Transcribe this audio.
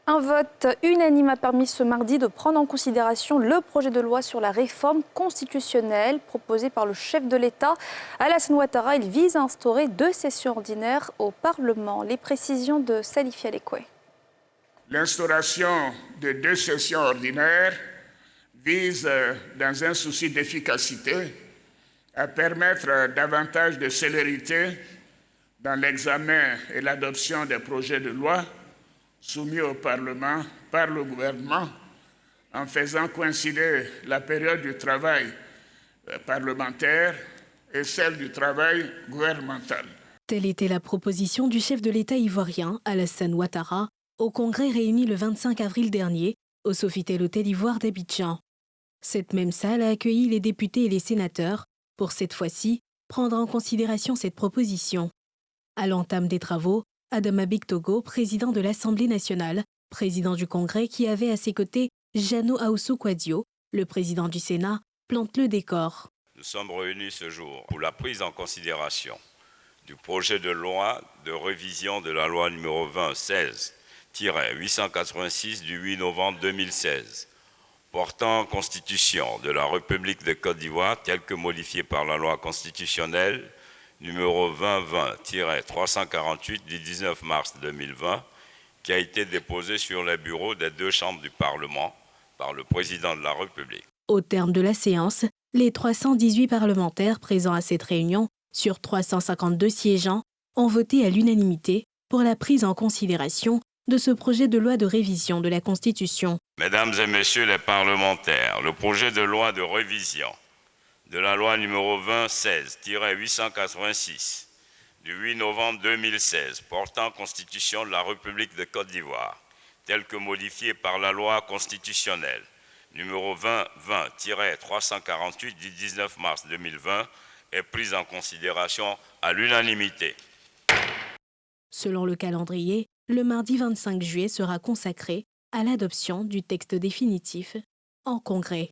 Un vote unanime a permis ce mardi de prendre en considération le projet de loi sur la réforme constitutionnelle proposé par le chef de l'État. Alassane Ouattara, il vise à instaurer 2 sessions ordinaires au Parlement. Les précisions de Salif Alekwe. L'instauration de 2 sessions ordinaires vise, dans un souci d'efficacité, à permettre davantage de célérité dans l'examen et l'adoption des projets de loi soumis au Parlement par le gouvernement, en faisant coïncider la période du travail parlementaire et celle du travail gouvernemental. Telle était la proposition du chef de l'État ivoirien, Alassane Ouattara, au congrès réuni le 25 avril dernier au Sofitel Hôtel Ivoire d'Abidjan. Cette même salle a accueilli les députés et les sénateurs pour cette fois-ci prendre en considération cette proposition. À l'entame des travaux, Adama Bictogo, président de l'Assemblée nationale, président du Congrès qui avait à ses côtés Jeannot Ahoussou-Kouadio, le président du Sénat, plante le décor. Nous sommes réunis ce jour pour la prise en considération du projet de loi de révision de la loi numéro 2016-886 du 8 novembre 2016, portant constitution de la République de Côte d'Ivoire telle que modifiée par la loi constitutionnelle numéro 2020-348 du 19 mars 2020, qui a été déposé sur les bureaux des 2 chambres du Parlement par le président de la République. Au terme de la séance, les 318 parlementaires présents à cette réunion, sur 352 siégeants, ont voté à l'unanimité pour la prise en considération de ce projet de loi de révision de la Constitution. Mesdames et messieurs les parlementaires, le projet de loi de révision de la loi numéro 2016-886 du 8 novembre 2016 portant constitution de la République de Côte d'Ivoire, telle que modifiée par la loi constitutionnelle numéro 2020-348 du 19 mars 2020 est prise en considération à l'unanimité. Selon le calendrier, le mardi 25 juillet sera consacré à l'adoption du texte définitif en congrès.